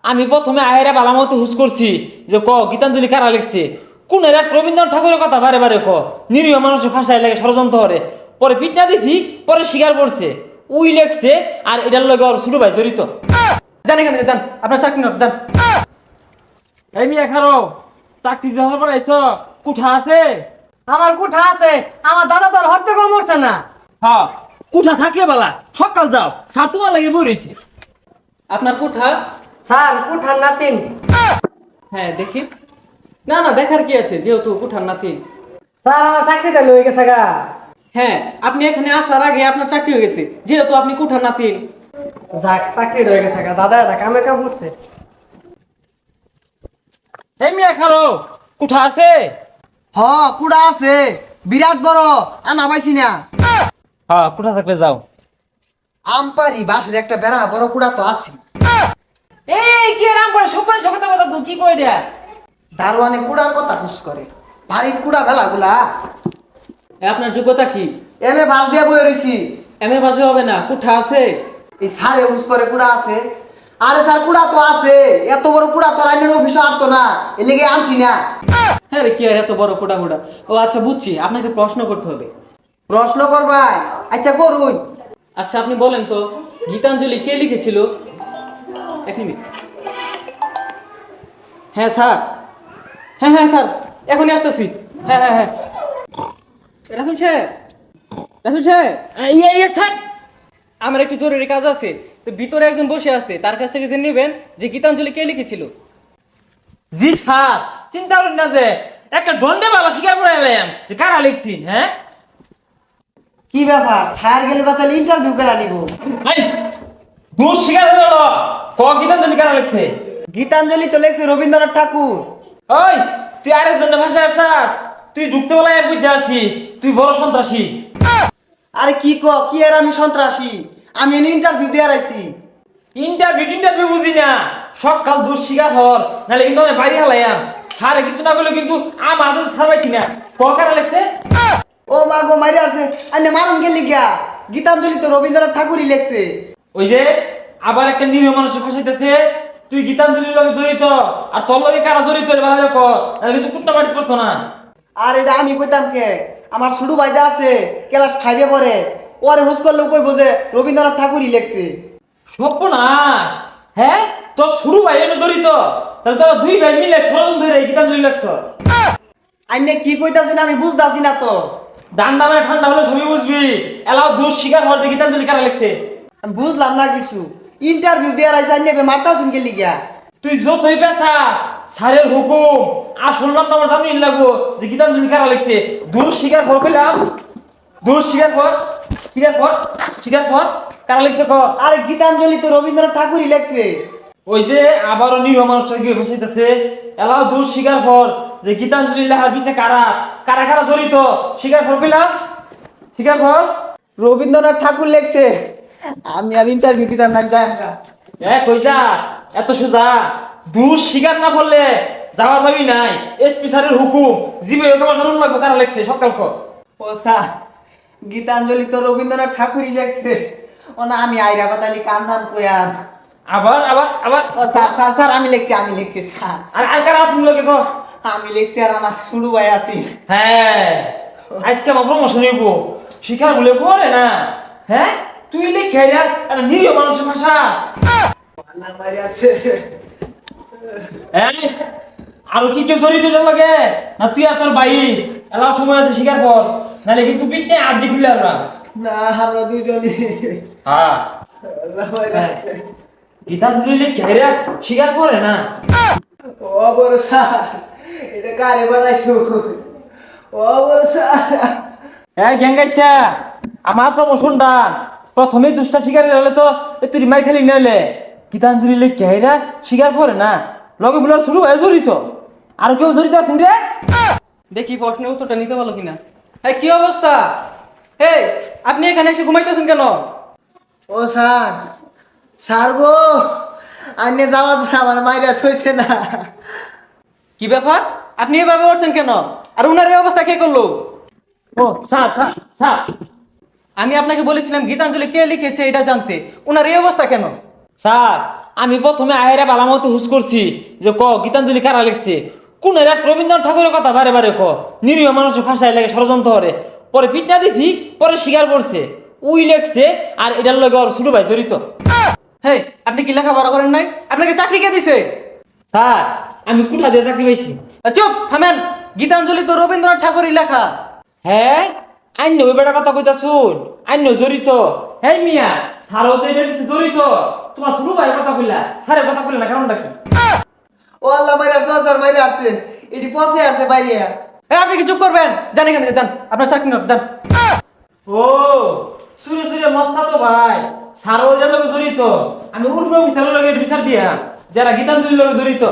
আমি প্রথমে আহেরা বালামতো হুস করছি যে গীতাঞ্জলি কারা লিখছে কোন এক রবীন্দ্রনাথ ঠাকুরের কথা বারে বারে নিরীহ মানুষের ভাষায় লাগে ষড়যন্ত্র করে পরে পিটনা দিছি পরে স্বীকার করছে উই লেখছে আর এটার লগে ওর ছোট ভাই জড়িত। জান এখানে যান, আপনার চাকরি নোট যান। এই মিয়া খারো চাকরি যাওয়ার পর আইসো কুঠা আছে? আমার কুঠা আছে, আমার দাদা তোর হত্যা কম করছে না। হ্যাঁ কুঠা থাকলে বালা সকাল যাও স্যার তোমার লাগে বই রয়েছে। আপনার কোঠা? স্যার কুঠার নাতিন। হ্যাঁ দেখি। না না, দেখার কি আছে, যেহেতু কোঠার নাতি। স্যার আমার চাকরিটা লয়ে গেছে গা। হ্যাঁ, আপনি এখানে আসার আগে আপনার চাকরি হয়ে গেছে, যেহেতু আপনি কোঠার নাতি। যাক চাকরি হয়ে গেছে গা, দাদা এটা কামের কাম করছে। এই মিয়া খারো কুঠা আছে? হ কুড়া আছে, বিরাট বড়, আনা পাইছি না। হ্যাঁ কুঠা থাকলে যাও। আমপারি বাসের একটা বেড়া বড় কুড়া তো আছে। এই কি রাম করে সবাই সকাল কথা তুই কি কই রে? দারোয়ানে কুড়ার কথা খুশ করে, ভারী কুড়া ভেলাগুলা। আপনার যোগ্যতা কি? এমএ বাস দিয়ে বই রইছি। এমএ পাশে হবে না, কোঠা আছে। এই সারে হুস করে কুড়া আছে। আরে স্যার কুড়া তো আছে, এত বড় কুড়া তো আইনের অফিসে আনতো না, এ লেগে আনছি না। হ্যাঁ রে, কি আর এত বড় কোটা কোটা। ও আচ্ছা বুঝছি, আপনাকে প্রশ্ন করতে হবে। প্রশ্ন করবাই? আচ্ছা করুন। আচ্ছা আপনি বলেন তো, গীতাঞ্জলি কে লিখেছিল? এক মিনিট। হ্যাঁ স্যার, হ্যাঁ হ্যাঁ স্যার, এখনই আসতেছি। হ্যাঁ হ্যাঁ হ্যাঁ, রাসুল সাহেব, রাসুল সাহেব, আমার একটু জরুরি কাজ আছে, তো ভিতরে একজন বসে আছে, তার কাছ থেকে জেনে নেবেন যে গীতাঞ্জলি কে লিখেছিল। জি স্যার চিন্তা করেন না যে একটা দণ্ডে বালা স্বীকার করে এলাম যে কারা লিখছি। হ্যাঁ কি ব্যাপার, স্যার গেলে বা তাহলে ইন্টারভিউ করে নিব। এই দোষ স্বীকার হয়ে গেল গীতাঞ্জলি কারা লিখছে? গীতাঞ্জলি তো লেখছে রবীন্দ্রনাথ ঠাকুর। ওই তুই আরেক জনের ভাষায় আসছাস, তুই ঢুকতে বলা বুঝতে পারছি তুই বড় সন্ত্রাসী। আরে কি আর আমি সন্ত্রাসী, আমি ইন্টারভিউ দিয়ে আইছি। ইন্টারভিউ বুঝি না, সকাল দোষ স্বীকার হর নাহলে কিন্তু আমি বাইরে হালাইয়াম। স্যারে কিছু না করলে কিন্তু আমার হাতে ছাড় পাইতি না। কারা লিখছে? ও মা গো মারি আছে, আইনে মারুন গেলি গিয়া। গীতাঞ্জলি তো রবীন্দ্রনাথ ঠাকুরই লেখছে। ওই যে আবার একটা নিরীহ মানুষের ফাঁসাইতেছে তুই গীতাঞ্জলির লগে জড়িত আর তোর লগে কারা জড়িত রে ভালো কর, নাহলে কিন্তু কুট্টা মাটি করতো না। আর এটা আমি কইতাম কে, আমার ছোট ভাই যা আছে ক্লাস 5 এ পড়ে, ওরে হুস করলে কইবো যে রবীন্দ্রনাথ ঠাকুরই লেখছে। সর্বনাশ! হ্যাঁ তোর শুরু ভাই এনে জড়িত, তাহলে তোরা দুই ভাই মিলে ষড়যন্ত্র ধরে গীতাঞ্জলি লেখছ। আইনে কি কইতাছেন আমি বুঝতাছি না তো। ডান্ডা মানে ঠান্ডা হলে সবই বুঝবি। এলাও দোষ স্বীকার হওয়ার যে গীতাঞ্জলি কারা লেখছে। আমি বুঝলাম না কিছু, ইন্টারভিউ দিয়ে আইছি, আইনে মারতাছুন গেলি গিয়া। তুই যতই পেছাস স্যারের হুকুম আসল নাম আমার জানি লাগবো যে গীতাঞ্জলি কারা লিখছে। দোষ স্বীকার কর কইলাম, দোষ স্বীকার কর, স্বীকার কর, স্বীকার কর কারা লিখছে কর। আরে গীতাঞ্জলি তো রবীন্দ্রনাথ ঠাকুরই লেখছে। ওই যে আবারও নিরীহ মানুষটা গিয়ে ফেসাইতেছে। এলাও দোষ স্বীকার কর যে গীতাঞ্জলি লেখার পিছে কারা কারা কারা জড়িত। স্বীকার কর কইলাম, স্বীকার কর। রবীন্দ্রনাথ ঠাকুর লেখছে। আমি আর ইন্টারভিউ দিতাম না, যাই আমরা। কই যাস এত সোজা? দোষ স্বীকার না করলে যাওয়া যাবি নাই। এসপি স্যারের হুকুম জিবে তোমার জানুন লাগবো কারা লেখছে সকাল কর। ও স্যার, গীতাঞ্জলি তো রবীন্দ্রনাথ ঠাকুরই লেখছে। ও না, আমি আইরা বাতালি কাম নাম কইয়াম। আবার আবার আবার ও স্যার স্যার স্যার আমি লিখছি স্যার। আর আর কারা আসুন লোকে কর। আমি লিখছি আর আমার শুরু ভাই আছি। হ্যাঁ আজকে আমার প্রমোশন হইব, শিকার বলে পড়ে না। হ্যাঁ তুই লিখে একটা নিরীহ মানুষের ভাষা। না মারি আছে। এই আরো কি কেউ জড়িত এটার লগে? না তুই আর তোর ভাই? এলাও সময় আছে স্বীকার কর, নাহলে কিন্তু পিঠে আড্ডি খুলে আমরা। না আমরা দুজনই। হ্যাঁ না মারি আছে। গীতাঞ্জলি লিখে স্বীকার করে না। ও বড় স্যার, এটা কারে বানাইছো? ও বড় স্যার। গ্যাংগাইস্তা আমার প্রমোশনটা প্রথমেই দুষ্টা শিকার হলে তো তুই মাই খালি নাইলে গীতাঞ্জলি লিখে স্বীকার করে না। লগে বুলার শুরু হয়ে জড়িত, আর কেউ জড়িত আছেন রে? দেখি প্রশ্নের উত্তরটা নিতে পারলো কিনা। হ্যাঁ কি অবস্থা? এই আপনি এখানে এসে ঘুমাইতেছেন কেন? ও স্যার, স্যার গো, আইনে যাওয়ার পর আমার মাইরা থইছে না। কি ব্যাপার, আপনি এভাবে করছেন কেন? আর উনার এই অবস্থা কে করলো? ও স্যার স্যার স্যার, আমি আপনাকে বলেছিলাম গীতাঞ্জলি কে লিখেছে এটা জানতে, উনার এই অবস্থা কেন? স্যার আমি প্রথমে আয়েরা বালা মতো হুস করছি যে গীতাঞ্জলি কারা লিখছে কোন এক রবীন্দ্রনাথ ঠাকুরের কথা বারে বারে নিরীহ মানুষের ভাষায় লাগে ষড়যন্ত্র করে পরে পিটনা দিছি পরে স্বীকার করছে উই লেখছে আর এটার লগে ওর ছোট ভাই জড়িত। হেই, আপনি কি লেখাপড়া করেন নাই? আপনাকে চাকরি কে দিছে? স্যার আমি কোথা দিয়ে চাকরি পাইছি? চুপ থামেন। গীতাঞ্জলি তো রবীন্দ্রনাথ ঠাকুরই লেখা। হ্যাঁ আইন ওই বেটার কথা কইতা শুন, আইন জড়িত। হ্যাঁ মিয়া স্যারও যে এটার পিছে জড়িত, তোমার ছোট ভাইয়ের কথা কইলা স্যারের কথা কইলা না, কারণটা কি? ও আল্লাহ মাইরে আসছে, স্যার মাইরে আসছে, এটি পচে আসছে বাইরে। আপনি কি চুপ করবেন? জান এখান থেকে যান, আপনার চাকরি নেন, যান। ও সুরে সুরে মস্তা তো ভাই, স্যারও এটার লগে জড়িত। আমি উর্ফে বিচারের লগে বিচার দিয়া যারা গীতাঞ্জলির লগে জড়িত